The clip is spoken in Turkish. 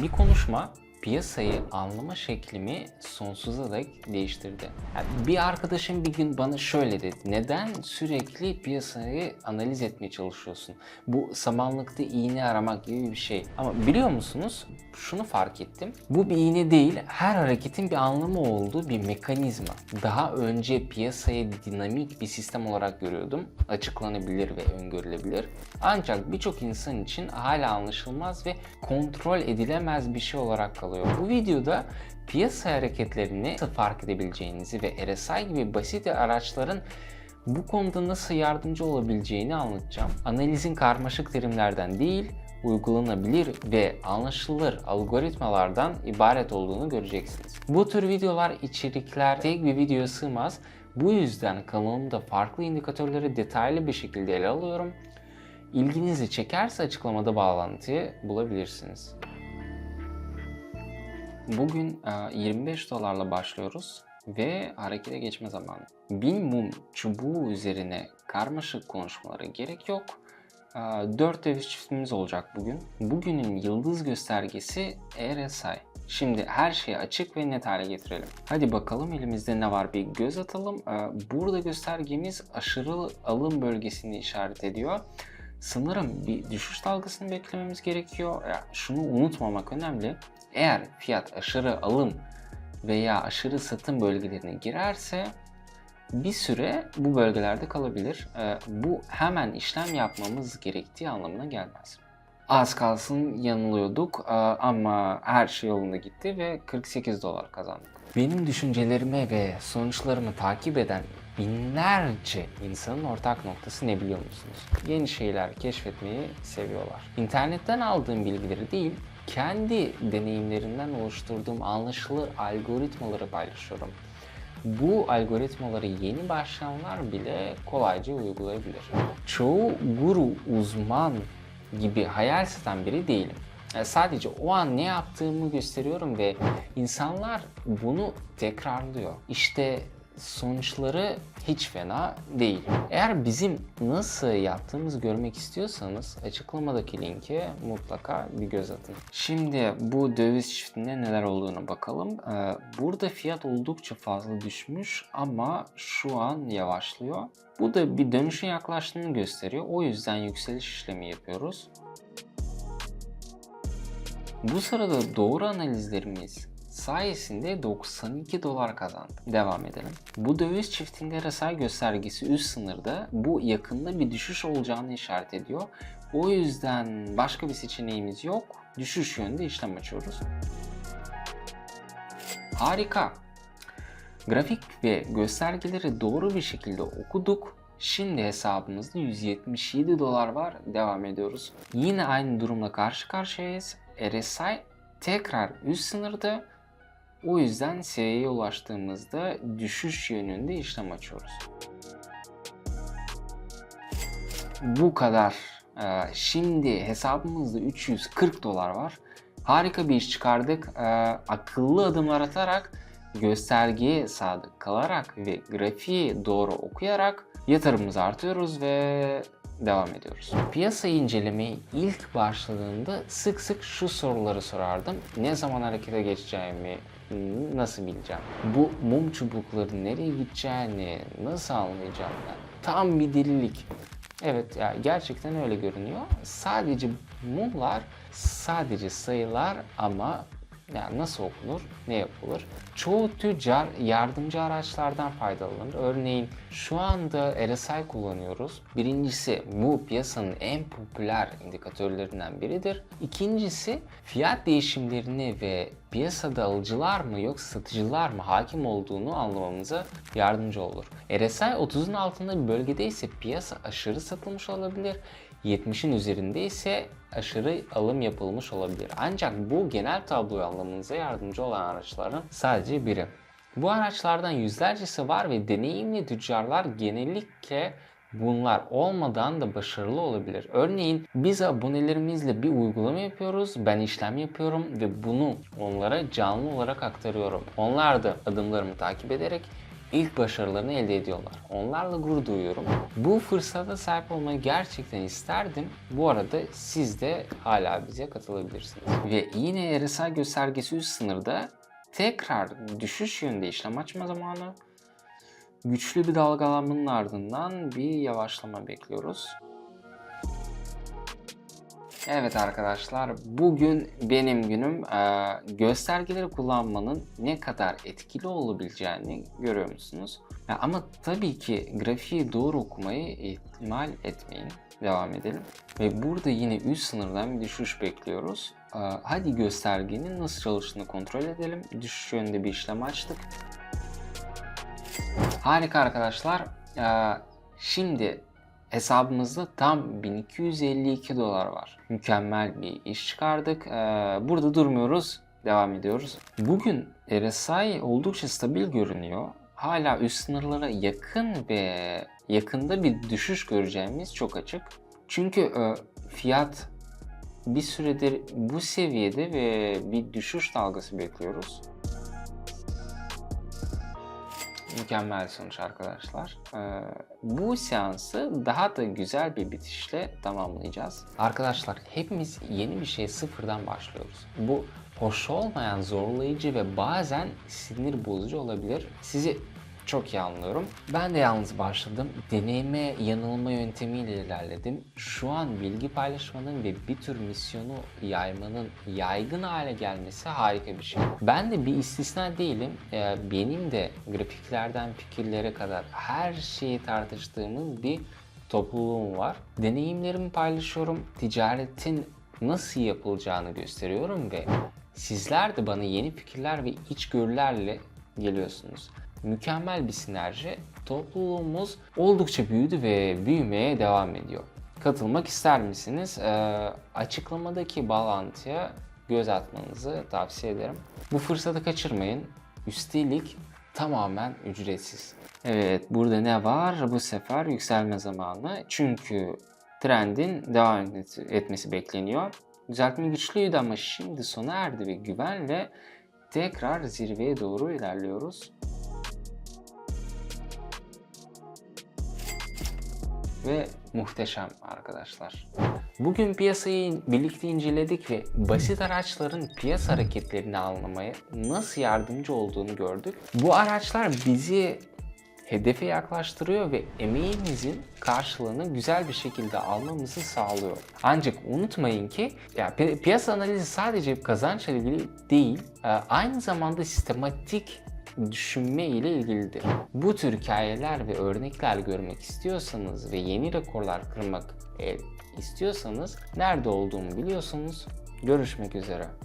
Bir konuşma piyasayı anlama şeklimi sonsuza dek değiştirdi. Yani bir arkadaşım bir gün bana şöyle dedi. Neden sürekli piyasayı analiz etmeye çalışıyorsun? Bu samanlıkta iğne aramak gibi bir şey. Ama biliyor musunuz? Şunu fark ettim. Bu bir iğne değil, her hareketin bir anlamı olduğu bir mekanizma. Daha önce piyasayı dinamik bir sistem olarak görüyordum. Açıklanabilir ve öngörülebilir. Ancak birçok insan için hala anlaşılmaz ve kontrol edilemez bir şey olarak kalıyor. Bu videoda piyasa hareketlerini nasıl fark edebileceğinizi ve RSI gibi basit araçların bu konuda nasıl yardımcı olabileceğini anlatacağım. Analizin karmaşık terimlerden değil, uygulanabilir ve anlaşılır algoritmalardan ibaret olduğunu göreceksiniz. Bu tür içerikler tek bir videoya sığmaz. Bu yüzden kanalımda farklı indikatörleri detaylı bir şekilde ele alıyorum. İlginizi çekerse açıklamada bağlantıyı bulabilirsiniz. Bugün 25 dolarla başlıyoruz ve harekete geçme zamanı. 1000 mum çubuğu üzerine karmaşık konuşmalara gerek yok. 4 döviz çiftimiz olacak bugün. Bugünün yıldız göstergesi RSI. Şimdi her şeyi açık ve net hale getirelim. Hadi bakalım elimizde ne var, bir göz atalım. Burada göstergemiz aşırı alım bölgesini işaret ediyor. Sanırım bir düşüş dalgasını beklememiz gerekiyor. Şunu unutmamak önemli. Eğer fiyat aşırı alım veya aşırı satım bölgelerine girerse bir süre bu bölgelerde kalabilir. Bu hemen işlem yapmamız gerektiği anlamına gelmez. Az kalsın yanılıyorduk ama her şey yolunda gitti ve 48 dolar kazandık. Benim düşüncelerimi ve sonuçlarımı takip eden binlerce insanın ortak noktası ne biliyor musunuz? Yeni şeyler keşfetmeyi seviyorlar. İnternetten aldığım bilgileri değil, kendi deneyimlerimden oluşturduğum anlaşılır algoritmaları paylaşıyorum. Bu algoritmaları yeni başlayanlar bile kolayca uygulayabilir. Çoğu guru, uzman gibi hayal satan biri değilim. Sadece o an ne yaptığımı gösteriyorum ve insanlar bunu tekrarlıyor. İşte sonuçları hiç fena değil. Eğer bizim nasıl yaptığımızı görmek istiyorsanız açıklamadaki linke mutlaka bir göz atın. Şimdi bu döviz çiftinde neler olduğunu bakalım. Burada fiyat oldukça fazla düşmüş ama şu an yavaşlıyor. Bu da bir dönüşün yaklaştığını gösteriyor. O yüzden yükseliş işlemi yapıyoruz. Bu sırada doğru analizlerimiz sayesinde 92 dolar kazandık. Devam edelim. Bu döviz çiftinde RSI göstergesi üst sınırda, bu yakında bir düşüş olacağını işaret ediyor. O yüzden başka bir seçeneğimiz yok. Düşüş yönünde işlem açıyoruz. Harika. Grafik ve göstergeleri doğru bir şekilde okuduk. Şimdi hesabımızda 177 dolar var. Devam ediyoruz. Yine aynı durumla karşı karşıyayız. RSI tekrar üst sınırda. O yüzden seviyeye ulaştığımızda düşüş yönünde işlem açıyoruz. Bu kadar. Şimdi hesabımızda 340 dolar var. Harika bir iş çıkardık. Akıllı adımlar atarak, göstergeye sadık kalarak ve grafiği doğru okuyarak yatırımımızı artıyoruz ve devam ediyoruz. Piyasayı incelemeye ilk başladığımda sık sık şu soruları sorardım. Ne zaman harekete geçeceğimi nasıl bileceğim? Bu mum çubukları nereye gideceğini nasıl anlayacağım ben? Tam bir delilik. Evet, yani gerçekten öyle görünüyor. Sadece mumlar, sadece sayılar ama yani nasıl okunur, ne yapılır? Çoğu tüccar yardımcı araçlardan faydalanır. Örneğin şu anda RSI kullanıyoruz. Birincisi bu piyasanın en popüler indikatörlerinden biridir. İkincisi fiyat değişimlerini ve piyasada alıcılar mı yoksa satıcılar mı hakim olduğunu anlamamıza yardımcı olur. RSI 30'un altında bir bölgede ise piyasa aşırı satılmış olabilir. 70'in üzerinde ise aşırı alım yapılmış olabilir. Ancak bu genel tabloyu anlamanıza yardımcı olan araçların sadece biri. Bu araçlardan yüzlercesi var ve deneyimli tüccarlar genellikle bunlar olmadan da başarılı olabilir. Örneğin biz abonelerimizle bir uygulama yapıyoruz, ben işlem yapıyorum ve bunu onlara canlı olarak aktarıyorum. Onlar da adımlarımı takip ederek ilk başarılarını elde ediyorlar. Onlarla gurur duyuyorum. Bu fırsata sahip olmayı gerçekten isterdim. Bu arada siz de hala bize katılabilirsiniz. Ve yine RSI göstergesi üst sınırda tekrar düşüş yönünde işlem açma zamanı. Güçlü bir dalgalanmanın ardından bir yavaşlama bekliyoruz. Evet arkadaşlar, bugün benim günüm. Göstergeleri kullanmanın ne kadar etkili olabileceğini görüyor musunuz? Ama tabii ki grafiği doğru okumayı ihmal etmeyin. Devam edelim. Ve burada yine üst sınırdan bir düşüş bekliyoruz. Hadi göstergenin nasıl çalıştığını kontrol edelim. Düşüş yönünde bir işlem açtık. Harika arkadaşlar. Şimdi hesabımızda tam 1252 dolar var. Mükemmel bir iş çıkardık. Burada durmuyoruz. Devam ediyoruz. Bugün RSI oldukça stabil görünüyor. Hala üst sınırlara yakın ve yakında bir düşüş göreceğimiz çok açık. Çünkü fiyat bir süredir bu seviyede ve bir düşüş dalgası bekliyoruz. Mükemmel sonuç arkadaşlar. Bu seansı daha da güzel bir bitişle tamamlayacağız. Arkadaşlar hepimiz yeni bir şey sıfırdan başlıyoruz. Bu hoş olmayan, zorlayıcı ve bazen sinir bozucu olabilir. Sizi çok iyi anlıyorum. Ben de yalnız başladım. Deneyime yanılma yöntemiyle ilerledim. Şu an bilgi paylaşmanın ve bir tür misyonu yaymanın yaygın hale gelmesi harika bir şey. Ben de bir istisna değilim. Benim de grafiklerden fikirlere kadar her şeyi tartıştığımız bir topluluğum var. Deneyimlerimi paylaşıyorum. Ticaretin nasıl yapılacağını gösteriyorum ve sizler de bana yeni fikirler ve içgörülerle geliyorsunuz. Mükemmel bir sinerji. Topluluğumuz oldukça büyüdü ve büyümeye devam ediyor. Katılmak ister misiniz? Açıklamadaki bağlantıya göz atmanızı tavsiye ederim. Bu fırsatı kaçırmayın. Üstelik tamamen ücretsiz. Evet, burada ne var? Bu sefer yükselme zamanı. Çünkü trendin devam etmesi bekleniyor. Düzeltme güçlüydü ama şimdi sona erdi ve güvenle tekrar zirveye doğru ilerliyoruz. Ve muhteşem arkadaşlar. Bugün piyasayı birlikte inceledik ve basit araçların piyasa hareketlerini anlamaya nasıl yardımcı olduğunu gördük. Bu araçlar bizi hedefe yaklaştırıyor ve emeğimizin karşılığını güzel bir şekilde almamızı sağlıyor. Ancak unutmayın ki piyasa analizi sadece kazançla ilgili değil, aynı zamanda sistematik düşünme ile ilgilidir. Bu tür hikayeler ve örnekler görmek istiyorsanız ve yeni rekorlar kırmak istiyorsanız nerede olduğumu biliyorsunuz. Görüşmek üzere.